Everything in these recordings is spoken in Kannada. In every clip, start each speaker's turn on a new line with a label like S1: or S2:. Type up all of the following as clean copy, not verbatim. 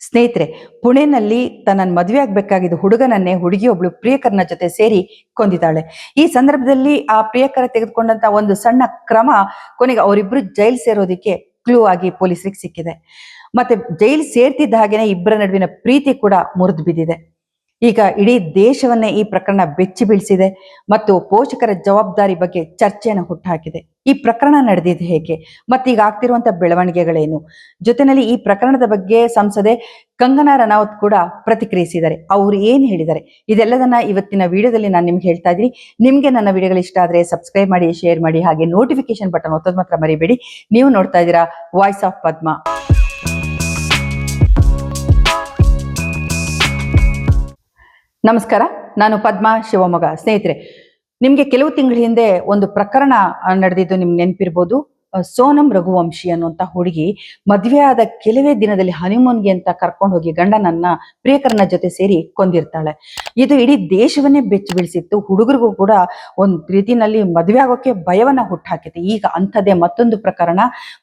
S1: ಸ್ನೇಹಿತರೆ, ಪುಣೆನಲ್ಲಿ ತನ್ನನ್ನು ಮದುವೆ ಆಗ್ಬೇಕಾಗಿದ್ದ ಹುಡುಗನನ್ನೇ ಹುಡುಗಿಯೊಬ್ಳು ಪ್ರಿಯಕರನ ಜೊತೆ ಸೇರಿ ಕೊಂದಿದ್ದಾಳೆ. ಈ ಸಂದರ್ಭದಲ್ಲಿ ಆ ಪ್ರಿಯಕರ ತೆಗೆದುಕೊಂಡಂತ ಒಂದು ಸಣ್ಣ ಕ್ರಮ ಕೊನೆಗೆ ಅವರಿಬ್ರು ಜೈಲ್ ಸೇರೋದಿಕ್ಕೆ ಕ್ಲೂ ಆಗಿ ಪೊಲೀಸರಿಗೆ ಸಿಕ್ಕಿದೆ. ಮತ್ತೆ ಜೈಲ್ ಸೇರ್ತಿದ್ದ ಹಾಗೇನೆ ಇಬ್ಬರ ನಡುವಿನ ಪ್ರೀತಿ ಕೂಡ ಮುರಿದು ಬಿದ್ದಿದೆ. ಈಗ ಇಡೀ ದೇಶವನ್ನೇ ಈ ಪ್ರಕರಣ ಬೆಚ್ಚಿ ಬೀಳಿಸಿದೆ ಮತ್ತು ಪೋಷಕರ ಜವಾಬ್ದಾರಿ ಬಗ್ಗೆ ಚರ್ಚೆಯನ್ನು ಹುಟ್ಟುಹಾಕಿದೆ. ಈ ಪ್ರಕರಣ ನಡೆದಿದೆ ಹೇಗೆ ಮತ್ತೆ ಈಗ ಆಗ್ತಿರುವಂತ ಬೆಳವಣಿಗೆಗಳೇನು, ಜೊತೆಯಲ್ಲಿ ಈ ಪ್ರಕರಣದ ಬಗ್ಗೆ ಸಂಸದೆ ಕಂಗನಾ ರನೌತ್ ಕೂಡ ಪ್ರತಿಕ್ರಿಯಿಸಿದ್ದಾರೆ. ಅವರು ಏನ್ ಹೇಳಿದ್ದಾರೆ ಇದೆಲ್ಲದನ್ನ ಇವತ್ತಿನ ವಿಡಿಯೋದಲ್ಲಿ ನಾನು ನಿಮ್ಗೆ ಹೇಳ್ತಾ ಇದ್ದೀನಿ. ನಿಮ್ಗೆ ನನ್ನ ವಿಡಿಯೋಗಳು ಇಷ್ಟ ಆದ್ರೆ ಸಬ್ಸ್ಕ್ರೈಬ್ ಮಾಡಿ, ಶೇರ್ ಮಾಡಿ, ಹಾಗೆ ನೋಟಿಫಿಕೇಶನ್ ಬಟನ್ ಒತ್ತೋದು ಮಾತ್ರ ಮರಿಬೇಡಿ. ನೀವು ನೋಡ್ತಾ ಇದ್ದೀರಾ ವಾಯ್ಸ್ ಆಫ್ ಪದ್ಮ. ನಮಸ್ಕಾರ, ನಾನು ಪದ್ಮಾ ಶಿವಮೊಗ್ಗ. ಸ್ನೇಹಿತರೆ, ನಿಮ್ಗೆ ಕೆಲವು ತಿಂಗಳ ಹಿಂದೆ ಒಂದು ಪ್ರಕರಣ ನಡೆದಿದ್ದು ನಿಮ್ಗೆ ನೆನಪಿರ್ಬೋದು. ಸೋನಂ ರಘುವಂಶಿ ಅನ್ನುವಂತ ಹುಡುಗಿ ಮದುವೆ ಆದ ಕೆಲವೇ ದಿನದಲ್ಲಿ ಹನಿಮೂನ್ಗೆ ಅಂತ ಕರ್ಕೊಂಡು ಹೋಗಿ ಗಂಡನನ್ನ ಪ್ರಿಯಕರನ ಜೊತೆ ಸೇರಿ ಕೊಂದಿರ್ತಾಳೆ. ಇದು ಇಡೀ ದೇಶವನ್ನೇ ಬೆಚ್ಚಿ ಬೀಳಿಸಿತ್ತು. ಹುಡುಗರಿಗೂ ಕೂಡ ಒಂದು ರೀತಿನಲ್ಲಿ ಮದುವೆ ಆಗೋಕೆ ಭಯವನ್ನ ಹುಟ್ಟುಹಾಕಿದೆ. ಈಗ ಅಂಥದ್ದೇ ಮತ್ತೊಂದು ಪ್ರಕರಣ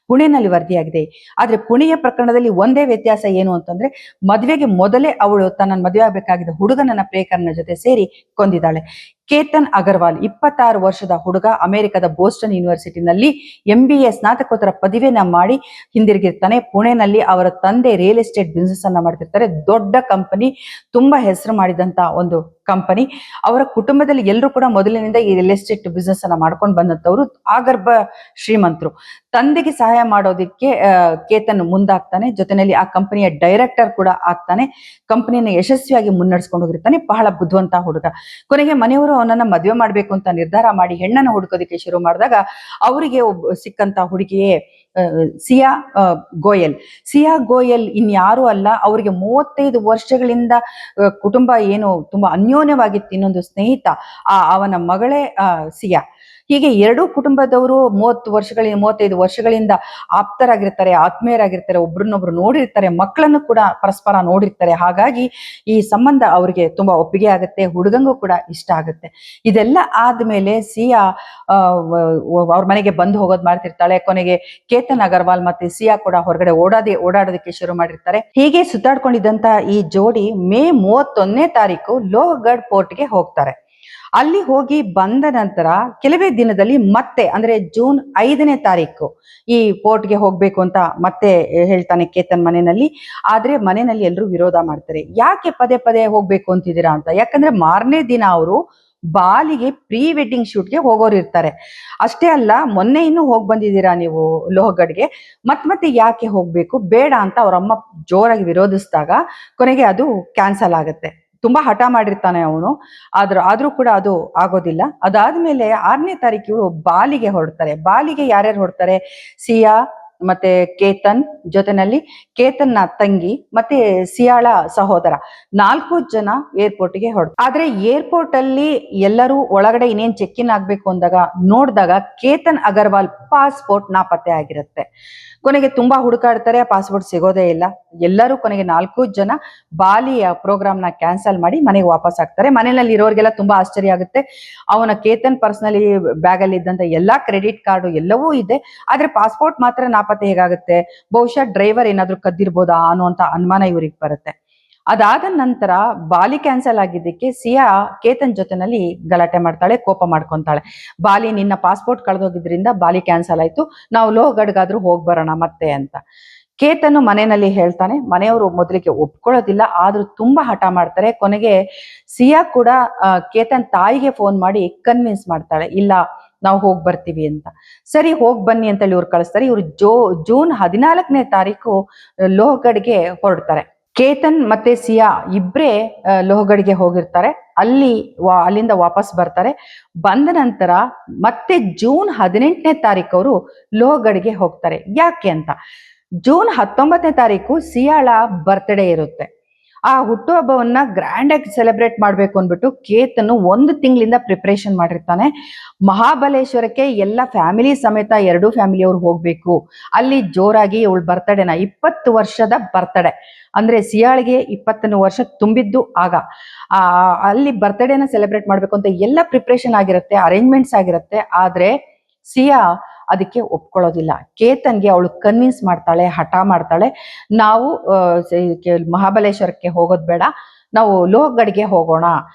S1: ಪುಣೆನಲ್ಲಿ ವರದಿಯಾಗಿದೆ. ಆದ್ರೆ ಪುಣೆಯ ಪ್ರಕರಣದಲ್ಲಿ ಒಂದೇ ವ್ಯತ್ಯಾಸ ಏನು ಅಂತಂದ್ರೆ, ಮದುವೆಗೆ ಮೊದಲೇ ಅವಳು ತನ್ನ ಮದುವೆ ಆಗಬೇಕಾಗಿದ್ದ ಹುಡುಗನನ್ನ ಪ್ರಿಯಕರನ ಜೊತೆ ಸೇರಿ ಕೊಂದಿದ್ದಾಳೆ. ಕೇತನ್ ಅಗರ್ವಾಲ್ 26 ವರ್ಷದ ಹುಡುಗ ಅಮೆರಿಕದ ಬೋಸ್ಟನ್ ಯೂನಿವರ್ಸಿಟಿನಲ್ಲಿ MBA ಸ್ನಾತಕೋತ್ತರ ಪದವಿಯನ್ನ ಮಾಡಿ ಹಿಂದಿರುಗಿರ್ತಾನೆ. ಪುಣೆನಲ್ಲಿ ಅವರ ತಂದೆ ರಿಯಲ್ ಎಸ್ಟೇಟ್ ಬಿಸ್ನೆಸ್ ಅನ್ನ ಮಾಡ್ತಿರ್ತಾರೆ. ದೊಡ್ಡ ಕಂಪನಿ, ತುಂಬಾ ಹೆಸರು ಮಾಡಿದಂತ ಒಂದು ಕಂಪನಿ. ಅವರ ಕುಟುಂಬದಲ್ಲಿ ಎಲ್ಲರೂ ಕೂಡ ಮೊದಲಿನಿಂದ ಈ ರಿಯಲ್ ಎಸ್ಟೇಟ್ ಬಿಸ್ನೆಸ್ ಅನ್ನ ಮಾಡ್ಕೊಂಡು ಬಂದಂತವ್ರು, ಆಗರ್ಭ ಶ್ರೀಮಂತರು. ತಂದೆಗೆ ಸಹಾಯ ಮಾಡೋದಿಕ್ಕೆ ಕೇತನ್ ಮುಂದಾಗ್ತಾನೆ. ಜೊತೆಯಲ್ಲಿ ಆ ಕಂಪನಿಯ ಡೈರೆಕ್ಟರ್ ಕೂಡ ಆಗ್ತಾನೆ. ಕಂಪನಿಯನ್ನು ಯಶಸ್ವಿಯಾಗಿ ಮುನ್ನಡೆಸ್ಕೊಂಡು ಹೋಗಿರ್ತಾನೆ. ಬಹಳ ಬುದ್ಧಿವಂತ ಹುಡುಗ. ಕೊನೆಗೆ ಮನೆಯವರು ಅವನನ್ನ ಮದುವೆ ಮಾಡ್ಬೇಕು ಅಂತ ನಿರ್ಧಾರ ಮಾಡಿ ಹೆಣ್ಣನ್ನು ಹುಡುಕೋದಿಕ್ಕೆ ಶುರು ಮಾಡಿದಾಗ ಅವರಿಗೆ ಸಿಕ್ಕಂತ ಹುಡುಗಿಯೇ ಸಿಯಾ ಗೋಯಲ್. ಸಿಯಾ ಗೋಯಲ್ ಇನ್ಯಾರು ಅಲ್ಲ, ಅವರಿಗೆ 35 ವರ್ಷಗಳಿಂದ ಕುಟುಂಬ ಏನು ತುಂಬಾ ಅನ್ಯೋನ್ಯವಾಗಿತ್ತು, ಇನ್ನೊಂದು ಸ್ನೇಹಿತ, ಅವನ ಮಗಳೇ ಸಿಯಾ. ಹೀಗೆ ಎರಡೂ ಕುಟುಂಬದವರು 35 ವರ್ಷಗಳಿಂದ ಆಪ್ತರಾಗಿರ್ತಾರೆ, ಆತ್ಮೀಯರಾಗಿರ್ತಾರೆ, ಒಬ್ರನ್ನೊಬ್ರು ನೋಡಿರ್ತಾರೆ, ಮಕ್ಕಳನ್ನು ಕೂಡ ಪರಸ್ಪರ ನೋಡಿರ್ತಾರೆ. ಹಾಗಾಗಿ ಈ ಸಂಬಂಧ ಅವರಿಗೆ ತುಂಬಾ ಒಪ್ಪಿಗೆ ಆಗುತ್ತೆ, ಹುಡುಗಂಗೂ ಕೂಡ ಇಷ್ಟ ಆಗುತ್ತೆ. ಇದೆಲ್ಲ ಆದ್ಮೇಲೆ ಸಿಯಾ ಅವ್ರ ಮನೆಗೆ ಬಂದು ಹೋಗೋದು ಮಾಡ್ತಿರ್ತಾಳೆ. ಕೊನೆಗೆ ಕೇತನ್ ಅಗರ್ವಾಲ್ ಮತ್ತೆ ಸಿಯಾ ಕೂಡ ಹೊರಗಡೆ ಓಡಾಡೋದಕ್ಕೆ ಶುರು ಮಾಡಿರ್ತಾರೆ. ಹೀಗೆ ಸುತ್ತಾಡ್ಕೊಂಡಿದ್ದಂತ ಈ ಜೋಡಿ ಮೇ 31ನೇ ತಾರೀಕು ಲೋಹಗಢ್ ಪೋರ್ಟ್ಗೆ ಹೋಗ್ತಾರೆ. ಅಲ್ಲಿ ಹೋಗಿ ಬಂದ ನಂತರ ಕೆಲವೇ ದಿನದಲ್ಲಿ ಮತ್ತೆ ಅಂದ್ರೆ ಜೂನ್ 5ನೇ ತಾರೀಕು ಈ ಪೋರ್ಟ್ಗೆ ಹೋಗ್ಬೇಕು ಅಂತ ಮತ್ತೆ ಹೇಳ್ತಾನೆ ಕೇತನ್ ಮನೆಯಲ್ಲಿ. ಆದ್ರೆ ಮನೆಯಲ್ಲಿ ಎಲ್ಲರೂ ವಿರೋಧ ಮಾಡ್ತಾರೆ. ಯಾಕೆ ಪದೇ ಪದೇ ಹೋಗ್ಬೇಕು ಅಂತಿದ್ದೀರಾ ಅಂತ. ಯಾಕಂದ್ರೆ ಮಾರನೇ ದಿನ ಅವರು ಬಾಲಿಗೆ ಪ್ರೀ ವೆಡ್ಡಿಂಗ್ ಶೂಟ್ಗೆ ಹೋಗೋರು ಇರ್ತಾರೆ. ಅಷ್ಟೇ ಅಲ್ಲ, ಮೊನ್ನೆ ಇನ್ನೂ ಹೋಗಿ ಬಂದಿದ್ದೀರಾ ನೀವು ಲೋಹಗಡ್ಗೆ, ಮತ್ತೆ ಯಾಕೆ ಹೋಗ್ಬೇಕು, ಬೇಡ ಅಂತ ಅವ್ರಮ್ಮ ಜೋರಾಗಿ ವಿರೋಧಿಸಿದಾಗ ಕೊನೆಗೆ ಅದು ಕ್ಯಾನ್ಸಲ್ ಆಗುತ್ತೆ. ತುಂಬಾ ಹಠ ಮಾಡಿರ್ತಾನೆ ಅವನು. ಆದ್ರೂ ಕೂಡ ಅದು ಆಗೋದಿಲ್ಲ. ಅದಾದ್ಮೇಲೆ 6ನೇ ತಾರೀಕು ಬಾಲಿಗೆ ಹೊರಡ್ತಾರೆ. ಬಾಲಿಗೆ ಯಾರ್ಯಾರು ಹೊರಡ್ತಾರೆ? ಸಿಯಾ ಮತ್ತೆ ಕೇತನ್, ಜೊತೆನಲ್ಲಿ ಕೇತನ್ನ ತಂಗಿ ಮತ್ತೆ ಸಿಯಾಳ ಸಹೋದರ, 4 ಜನ ಏರ್ಪೋರ್ಟ್ಗೆ ಹೊರಡ್ತಾರೆ. ಆದ್ರೆ ಏರ್ಪೋರ್ಟ್ ಅಲ್ಲಿ ಎಲ್ಲರೂ ಒಳಗಡೆ ಇನ್ನೇನ್ ಚೆಕ್ ಇನ್ ಆಗ್ಬೇಕು ಅಂದಾಗ ನೋಡಿದಾಗ ಕೇತನ್ ಅಗರ್ವಾಲ್ ಪಾಸ್ಪೋರ್ಟ್ ನಾಪತ್ತೆ ಆಗಿರುತ್ತೆ. ಕೊನೆಗೆ ತುಂಬಾ ಹುಡುಕಾಡ್ತಾರೆ, ಪಾಸ್ಪೋರ್ಟ್ ಸಿಗೋದೇ ಇಲ್ಲ. ಎಲ್ಲರೂ ಕೊನೆಗೆ 4 ಜನ ಬಾಲಿಯ ಪ್ರೋಗ್ರಾಮ್ ನ ಕ್ಯಾನ್ಸಲ್ ಮಾಡಿ ಮನೆಗೆ ವಾಪಸ್ ಆಗ್ತಾರೆ. ಮನೆಯಲ್ಲಿ ಇರೋರಿಗೆಲ್ಲ ತುಂಬಾ ಆಶ್ಚರ್ಯ ಆಗುತ್ತೆ. ಅವನ ಕೇತನ್ ಪರ್ಸನಲಿ ಬ್ಯಾಗ್ ಅಲ್ಲಿ ಇದ್ದಂತ ಎಲ್ಲಾ ಕ್ರೆಡಿಟ್ ಕಾರ್ಡು ಎಲ್ಲವೂ ಇದೆ, ಆದ್ರೆ ಪಾಸ್ಪೋರ್ಟ್ ಮಾತ್ರ ನಾಪತ್ತೆ ಹೇಗಾಗುತ್ತೆ? ಬಹುಶಃ ಡ್ರೈವರ್ ಏನಾದ್ರು ಕದ್ದಿರ್ಬೋದಾ ಅನ್ನುವಂತ ಅನುಮಾನ ಇವ್ರಿಗೆ ಬರುತ್ತೆ. ಅದಾದ ನಂತರ ಬಾಲಿ ಕ್ಯಾನ್ಸಲ್ ಆಗಿದ್ದಕ್ಕೆ ಸಿಯಾ ಕೇತನ್ ಜೊತೆನಲ್ಲಿ ಗಲಾಟೆ ಮಾಡ್ತಾಳೆ, ಕೋಪ ಮಾಡ್ಕೊಂತಾಳೆ. ಬಾಲಿ, ನಿನ್ನ ಪಾಸ್ಪೋರ್ಟ್ ಕಳೆದೋಗಿದ್ರಿಂದ ಬಾಲಿ ಕ್ಯಾನ್ಸಲ್ ಆಯ್ತು, ನಾವು ಲೋಹಗಡ್ಗಾದ್ರೂ ಹೋಗ್ ಬರೋಣ ಮತ್ತೆ ಅಂತ. ಕೇತನ್ ಮನೆಯಲ್ಲಿ ಹೇಳ್ತಾನೆ. ಮನೆಯವರು ಮೊದಲಿಗೆ ಒಪ್ಕೊಳ್ಳೋದಿಲ್ಲ, ಆದ್ರೂ ತುಂಬಾ ಹಠ ಮಾಡ್ತಾರೆ. ಕೊನೆಗೆ ಸಿಯಾ ಕೂಡ ಕೇತನ್ ತಾಯಿಗೆ ಫೋನ್ ಮಾಡಿ ಕನ್ವಿನ್ಸ್ ಮಾಡ್ತಾಳೆ, ಇಲ್ಲ ನಾವು ಹೋಗ್ ಬರ್ತೀವಿ ಅಂತ. ಸರಿ, ಹೋಗ್ ಬನ್ನಿ ಅಂತೇಳಿ ಇವ್ರು ಕಳಿಸ್ತಾರೆ. ಇವ್ರು ಜೂನ್ 14ನೇ ತಾರೀಕು ಲೋಹಗಡ್ಗೆ ಹೊರಡ್ತಾರೆ. ಕೇತನ್ ಮತ್ತೆ ಸಿಯಾ ಇಬ್ರೇ ಲೋಹಗಡ್ಗೆ ಹೋಗಿರ್ತಾರೆ. ಅಲ್ಲಿಂದ ವಾಪಸ್ ಬರ್ತಾರೆ. ಬಂದ ನಂತರ ಮತ್ತೆ ಜೂನ್ 18ನೇ ತಾರೀಕು ಅವರು ಲೋಹಗಡ್ಗೆ ಹೋಗ್ತಾರೆ. ಯಾಕೆ ಅಂತ, ಜೂನ್ 19ನೇ ತಾರೀಕು ಸಿಯಾಳ ಬರ್ತ್ಡೇ ಇರುತ್ತೆ. ಆ ಹುಟ್ಟುಹಬ್ಬವನ್ನ ಗ್ರ್ಯಾಂಡ್ ಆಗಿ ಸೆಲೆಬ್ರೇಟ್ ಮಾಡ್ಬೇಕು ಅಂದ್ಬಿಟ್ಟು ಕೇತನ್ 1 ತಿಂಗಳಿಂದ ಪ್ರಿಪರೇಷನ್ ಮಾಡಿರ್ತಾನೆ. ಮಹಾಬಲೇಶ್ವರಕ್ಕೆ ಎಲ್ಲ ಫ್ಯಾಮಿಲಿ ಸಮೇತ 2 ಫ್ಯಾಮಿಲಿಯವ್ರು ಹೋಗ್ಬೇಕು. ಅಲ್ಲಿ ಜೋರಾಗಿ ಅವಳ ಬರ್ತಡೇನ, 20 ವರ್ಷದ ಬರ್ತಡೇ ಅಂದ್ರೆ ಸಿಯಾಳಿಗೆ 20ನೇ ವರ್ಷ ತುಂಬಿದ್ದು ಆಗ, ಅಲ್ಲಿ ಬರ್ತಡೇನ ಸೆಲೆಬ್ರೇಟ್ ಮಾಡ್ಬೇಕು ಅಂತ ಎಲ್ಲ ಪ್ರಿಪರೇಷನ್ ಆಗಿರುತ್ತೆ, ಅರೇಂಜ್ಮೆಂಟ್ಸ್ ಆಗಿರುತ್ತೆ. ಆದ್ರೆ ಸಿಯಾ ಅದಕ್ಕೆ ಒಪ್ಕೊಳ್ಳೋದಿಲ್ಲ. ಕೇತನ್ಗೆ ಅವಳು ಕನ್ವಿನ್ಸ್ ಮಾಡ್ತಾಳೆ, ಹಠ ಮಾಡ್ತಾಳೆ, ನಾವು ಮಹಾಬಲೇಶ್ವರಕ್ಕೆ ಹೋಗೋದು ಬೇಡ, ನಾವು ಲೋಹಗಡ್ಗೆ ಹೋಗೋಣ,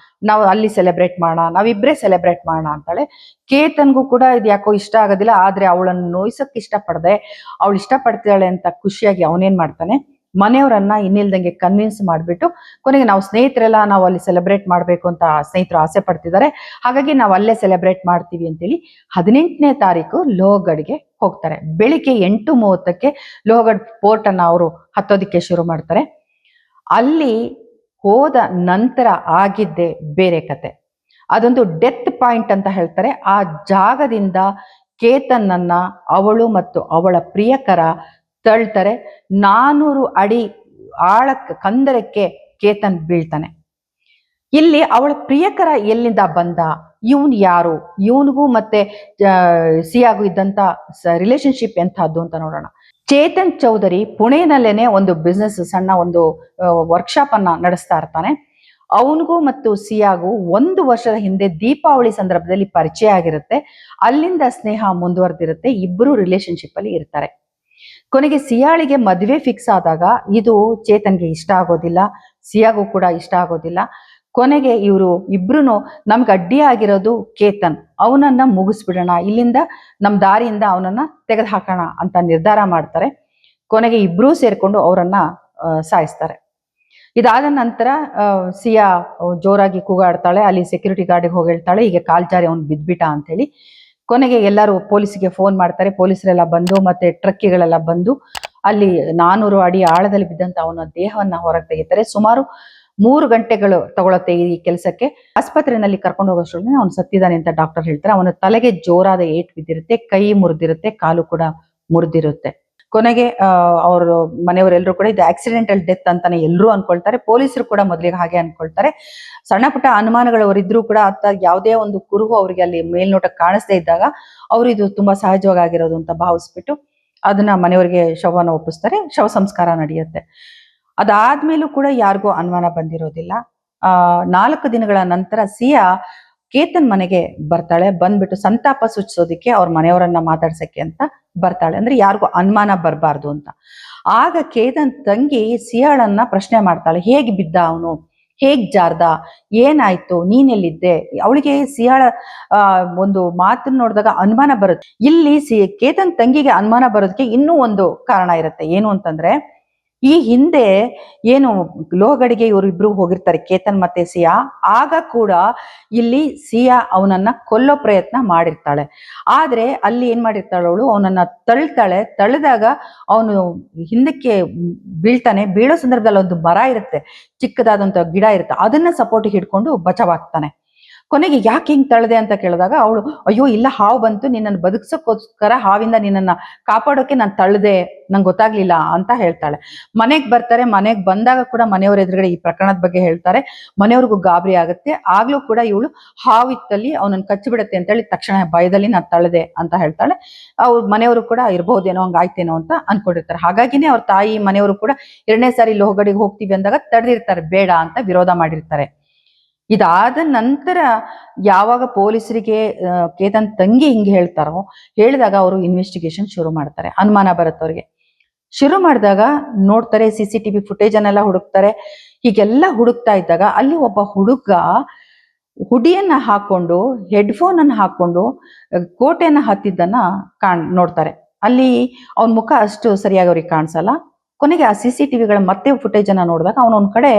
S1: ನಾವು ಅಲ್ಲಿ ಸೆಲೆಬ್ರೇಟ್ ಮಾಡೋಣ, ನಾವಿಬ್ಬರೇ ಸೆಲೆಬ್ರೇಟ್ ಮಾಡೋಣ ಅಂತಾಳೆ. ಕೇತನ್ಗೂ ಕೂಡ ಇದು ಯಾಕೋ ಇಷ್ಟ ಆಗೋದಿಲ್ಲ. ಆದ್ರೆ ಅವಳನ್ನು ನೋಯ್ಸಕ್ಕೆ ಇಷ್ಟಪಡದೆ, ಅವಳು ಇಷ್ಟಪಡ್ತಾಳೆ ಅಂತ ಖುಷಿಯಾಗಿ ಅವನೇನ್ ಮಾಡ್ತಾನೆ, ಮನೆಯವರನ್ನ ಇನ್ನಿಲ್ದಂಗೆ ಕನ್ವಿನ್ಸ್ ಮಾಡಿಬಿಟ್ಟು ಕೊನೆಗೆ ನಾವು ಸ್ನೇಹಿತರೆಲ್ಲ ನಾವು ಅಲ್ಲಿ ಸೆಲೆಬ್ರೇಟ್ ಮಾಡಬೇಕು ಅಂತ ಸ್ನೇಹಿತರು ಆಸೆ ಪಡ್ತಿದ್ದಾರೆ, ಹಾಗಾಗಿ ನಾವು ಅಲ್ಲೇ ಸೆಲೆಬ್ರೇಟ್ ಮಾಡ್ತೀವಿ ಅಂತೇಳಿ 18ನೇ ತಾರೀಕು ಲೋಹಗಡ್ಗೆ ಹೋಗ್ತಾರೆ. ಬೆಳಿಗ್ಗೆ 8:30ಕ್ಕೆ ಲೋಹಗಡ್ ಪೋರ್ಟ್ ಅನ್ನ ಅವರು ಹತ್ತೋದಿಕ್ಕೆ ಶುರು ಮಾಡ್ತಾರೆ. ಅಲ್ಲಿ ಹೋದ ನಂತರ ಆಗಿದ್ದೆ ಬೇರೆ ಕತೆ. ಅದೊಂದು ಡೆತ್ ಪಾಯಿಂಟ್ ಅಂತ ಹೇಳ್ತಾರೆ. ಆ ಜಾಗದಿಂದ ಕೇತನನ್ನ ಅವಳು ಮತ್ತು ಅವಳ ಪ್ರಿಯಕರ ತಳ್ತಾರೆ. 400 ಅಡಿ ಆಳಕ್ಕೆ ಕಂದರಕ್ಕೆ ಕೇತನ್ ಬೀಳ್ತಾನೆ. ಇಲ್ಲಿ ಅವಳ ಪ್ರಿಯಕರ ಎಲ್ಲಿಂದ ಬಂದ, ಇವನ್ ಯಾರು, ಇವನಿಗೂ ಮತ್ತೆ ಸಿಯಾಗೂ ಇದ್ದಂತ ರಿಲೇಶನ್ಶಿಪ್ ಎಂಥದ್ದು ಅಂತ ನೋಡೋಣ. ಚೇತನ್ ಚೌಧರಿ ಪುಣೆನಲ್ಲೇನೆ ಒಂದು ಬಿಸ್ನೆಸ್, ಸಣ್ಣ ಒಂದು ವರ್ಕ್ಶಾಪ್ ಅನ್ನ ನಡೆಸ್ತಾ ಇರ್ತಾನೆ. ಅವನಿಗೂ ಮತ್ತು ಸಿಯಾಗೂ 1 ವರ್ಷದ ಹಿಂದೆ ದೀಪಾವಳಿ ಸಂದರ್ಭದಲ್ಲಿ ಪರಿಚಯ ಆಗಿರುತ್ತೆ. ಅಲ್ಲಿಂದ ಸ್ನೇಹ ಮುಂದುವರೆದಿರುತ್ತೆ. ಇಬ್ಬರು ರಿಲೇಶನ್ಶಿಪ್ ಅಲ್ಲಿ ಇರ್ತಾರೆ. ಕೊನೆಗೆ ಸಿಯಾಳಿಗೆ ಮದುವೆ ಫಿಕ್ಸ್ ಆದಾಗ ಇದು ಚೇತನ್ಗೆ ಇಷ್ಟ ಆಗೋದಿಲ್ಲ, ಸಿಯಾಗೂ ಕೂಡ ಇಷ್ಟ ಆಗೋದಿಲ್ಲ. ಕೊನೆಗೆ ಇವರು ಇಬ್ರು ನಮ್ಗೆ ಅಡ್ಡಿ ಆಗಿರೋದು ಕೇತನ್, ಅವನನ್ನ ಮುಗಿಸ್ಬಿಡೋಣ, ಇಲ್ಲಿಂದ ನಮ್ ದಾರಿಯಿಂದ ಅವನನ್ನ ತೆಗೆದು ಹಾಕೋಣ ಅಂತ ನಿರ್ಧಾರ ಮಾಡ್ತಾರೆ. ಕೊನೆಗೆ ಇಬ್ರೂ ಸೇರ್ಕೊಂಡು ಅವರನ್ನ ಸಾಯಿಸ್ತಾರೆ. ಇದಾದ ನಂತರ ಸಿಯಾ ಜೋರಾಗಿ ಕೂಗಾಡ್ತಾಳೆ. ಅಲ್ಲಿ ಸೆಕ್ಯೂರಿಟಿ ಗಾರ್ಡಿಗೆ ಹೋಗಿ ಹೇಳ್ತಾಳೆ, ಹೀಗೆ ಕಾಲ್ಜಾರಿ ಅವ್ನು ಬಿದ್ಬಿಟ್ಟ ಅಂತ ಹೇಳಿ. ಕೊನೆಗೆ ಎಲ್ಲರೂ ಪೊಲೀಸಿಗೆ ಫೋನ್ ಮಾಡ್ತಾರೆ. ಪೊಲೀಸರೆಲ್ಲ ಬಂದು ಮತ್ತೆ ಟ್ರಕ್ಕಿಗಳೆಲ್ಲ ಬಂದು ಅಲ್ಲಿ 400 ಅಡಿ ಆಳದಲ್ಲಿ ಬಿದ್ದಂತ ಅವನ ದೇಹವನ್ನ ಹೊರಗೆ ತೆಗಿತಾರೆ. ಸುಮಾರು 3 ಗಂಟೆಗಳು ತಗೊಳತ್ತೆ ಈ ಕೆಲಸಕ್ಕೆ. ಆಸ್ಪತ್ರೆಯಲ್ಲಿ ಕರ್ಕೊಂಡು ಹೋಗೋಷ್ಟ್ರಲ್ಲಿ ಅವ್ನು ಸತ್ತಿದ್ದಾನೆ ಅಂತ ಡಾಕ್ಟರ್ ಹೇಳ್ತಾರೆ. ಅವನ ತಲೆಗೆ ಜೋರಾದ ಏಟ್ ಬಿದ್ದಿರುತ್ತೆ, ಕೈ ಮುರಿದಿರುತ್ತೆ, ಕಾಲು ಕೂಡ ಮುರಿದಿರುತ್ತೆ. ಕೊನೆಗೆ ಅವರು ಮನೆಯವರೆಲ್ಲರೂ ಕೂಡ ಇದು ಆಕ್ಸಿಡೆಂಟಲ್ ಡೆತ್ ಅಂತಾನೆ ಎಲ್ಲರೂ ಅನ್ಕೊಳ್ತಾರೆ. ಪೊಲೀಸರು ಕೂಡ ಮೊದಲಿಗೆ ಹಾಗೆ ಅನ್ಕೊಳ್ತಾರೆ. ಸಣ್ಣ ಪುಟ್ಟ ಅನುಮಾನಗಳು ಅವರಿದ್ರು ಕೂಡ ಅತ್ತ ಯಾವುದೇ ಒಂದು ಕುರುಹು ಅವರಿಗೆ ಅಲ್ಲಿ ಮೇಲ್ನೋಟ ಕಾಣಿಸದೇ ಇದ್ದಾಗ ಅವರು ಇದು ತುಂಬಾ ಸಹಜವಾಗಿರೋದು ಅಂತ ಭಾವಿಸ್ಬಿಟ್ಟು ಅದನ್ನ ಮನೆಯವರಿಗೆ ಶವನ ಒಪ್ಪಿಸ್ತಾರೆ. ಶವ ಸಂಸ್ಕಾರ ನಡೆಯುತ್ತೆ. ಅದಾದ್ಮೇಲೂ ಕೂಡ ಯಾರಿಗೂ ಅನುಮಾನ ಬಂದಿರೋದಿಲ್ಲ. 4 ದಿನಗಳ ನಂತರ ಸಿಯಾ ಕೇತನ್ ಮನೆಗೆ ಬರ್ತಾಳೆ. ಬಂದ್ಬಿಟ್ಟು ಸಂತಾಪ ಸೂಚಿಸೋದಿಕ್ಕೆ ಅವ್ರ ಮನೆಯವರನ್ನ ಮಾತಾಡ್ಸಕ್ಕೆ ಅಂತ ಬರ್ತಾಳೆ. ಅಂದ್ರೆ ಯಾರಿಗೂ ಅನುಮಾನ ಬರಬಾರ್ದು ಅಂತ. ಆಗ ಕೇತನ್ ತಂಗಿ ಸಿಯಾಳನ್ನ ಪ್ರಶ್ನೆ ಮಾಡ್ತಾಳೆ, ಹೇಗ್ ಬಿದ್ದ ಅವನು, ಹೇಗ್ ಜಾರ್ದ, ಏನಾಯ್ತು, ನೀನೆಲ್ಲಿದ್ದೆ. ಅವಳಿಗೆ ಸಿಯಾಳ ಒಂದು ಮಾತನ್ನ ನೋಡಿದಾಗ ಅನುಮಾನ ಬರುತ್ತೆ. ಇಲ್ಲಿ ಕೇತನ್ ತಂಗಿಗೆ ಅನುಮಾನ ಬರೋದಕ್ಕೆ ಇನ್ನೂ ಒಂದು ಕಾರಣ ಇರುತ್ತೆ. ಏನು ಅಂತಂದ್ರೆ, ಈ ಹಿಂದೆ ಏನು ಲೋಹಗಡಿಗೆ ಇವರಿಬ್ರು ಹೋಗಿರ್ತಾರೆ, ಕೇತನ್ ಮತ್ತೆ ಸಿಯಾ. ಆಗ ಕೂಡ ಇಲ್ಲಿ ಸಿಯಾ ಅವನನ್ನ ಕೊಲ್ಲೋ ಪ್ರಯತ್ನ ಮಾಡಿರ್ತಾಳೆ. ಆದ್ರೆ ಅಲ್ಲಿ ಏನ್ ಮಾಡಿರ್ತಾಳೆ, ಅವಳು ಅವನನ್ನ ತಳ್ತಾಳೆ. ತಳ್ಳಿದಾಗ ಅವನು ಹಿಂದಕ್ಕೆ ಬೀಳ್ತಾನೆ. ಬೀಳೋ ಸಂದರ್ಭದಲ್ಲಿ ಒಂದು ಮರ ಇರುತ್ತೆ, ಚಿಕ್ಕದಾದಂತ ಗಿಡ ಇರುತ್ತೆ, ಅದನ್ನ ಸಪೋರ್ಟ್ ಹಿಡ್ಕೊಂಡು ಬಚಾವಾಗ್ತಾನೆ. ಕೊನೆಗೆ ಯಾಕೆ ಹಿಂಗ್ ತಳ್ದೆ ಅಂತ ಕೇಳಿದಾಗ ಅವಳು, ಅಯ್ಯೋ ಇಲ್ಲ, ಹಾವು ಬಂತು, ನಿನ್ನನ್ನು ಬದುಕ್ಸೋಕ್ಕೋಸ್ಕರ, ಹಾವಿಂದ ನಿನ್ನನ್ನ ಕಾಪಾಡೋಕೆ ನಾನು ತಳ್ದೆ, ನಂಗೆ ಗೊತ್ತಾಗ್ಲಿಲ್ಲ ಅಂತ ಹೇಳ್ತಾಳೆ. ಮನೆಗ್ ಬರ್ತಾರೆ. ಮನೆಗ್ ಬಂದಾಗ ಕೂಡ ಮನೆಯವ್ರ ಎದುರುಗಡೆ ಈ ಪ್ರಕರಣದ ಬಗ್ಗೆ ಹೇಳ್ತಾರೆ. ಮನೆಯವ್ರಿಗೂ ಗಾಬರಿ ಆಗುತ್ತೆ. ಆಗ್ಲೂ ಕೂಡ ಇವಳು ಹಾವಿತ್ತಲ್ಲಿ ಅವನನ್ನು ಕಚ್ಚಿಬಿಡತ್ತೆ ಅಂತ ಹೇಳಿ ತಕ್ಷಣ ಭಯದಲ್ಲಿ ನಾನು ತಳ್ದೆ ಅಂತ ಹೇಳ್ತಾಳೆ. ಅವ್ರ ಮನೆಯವರು ಕೂಡ ಇರ್ಬಹುದೇನೋ, ಹಂಗಾಯ್ತೇನೋ ಅಂತ ಅನ್ಕೊಂಡಿರ್ತಾರೆ. ಹಾಗಾಗಿನೇ ಅವ್ರ ತಾಯಿ ಮನೆಯವರು ಕೂಡ 2ನೇ ಸಾರಿ ಲೋಹಗಡಿಗೆ ಹೋಗ್ತೀವಿ ಅಂದಾಗ ತಡೆದಿರ್ತಾರೆ, ಬೇಡ ಅಂತ ವಿರೋಧ ಮಾಡಿರ್ತಾರೆ. ಇದಾದ ನಂತರ ಯಾವಾಗ ಪೊಲೀಸರಿಗೆ ಕೇತನ್ ತಂಗಿ ಹಿಂಗೆ ಹೇಳ್ತಾರೋ, ಹೇಳಿದಾಗ ಅವರು ಇನ್ವೆಸ್ಟಿಗೇಷನ್ ಶುರು ಮಾಡ್ತಾರೆ. ಅನುಮಾನ ಬರುತ್ತೆ ಅವ್ರಿಗೆ. ಶುರು ಮಾಡಿದಾಗ ನೋಡ್ತಾರೆ, CCTV ಫುಟೇಜ್ ಅನ್ನೆಲ್ಲ ಹುಡುಕ್ತಾರೆ. ಹೀಗೆಲ್ಲ ಹುಡುಕ್ತಾ ಇದ್ದಾಗ ಅಲ್ಲಿ ಒಬ್ಬ ಹುಡುಗ ಹುಡಿಯನ್ನ ಹಾಕೊಂಡು, ಹೆಡ್ಫೋನ್ ಅನ್ನು ಹಾಕೊಂಡು ಕೋಟೆಯನ್ನ ಹತ್ತಿದ್ದನ್ನ ನೋಡ್ತಾರೆ. ಅಲ್ಲಿ ಅವನ ಮುಖ ಅಷ್ಟು ಸರಿಯಾಗಿ ಅವ್ರಿಗೆ ಕಾಣಿಸಲ್ಲ. ಕೊನೆಗೆ ಆ CCTVಗಳ ಮತ್ತೆ ಫುಟೇಜ್ ಅನ್ನ ನೋಡಿದಾಗ ಅವನೊಂದ್ ಕಡೆ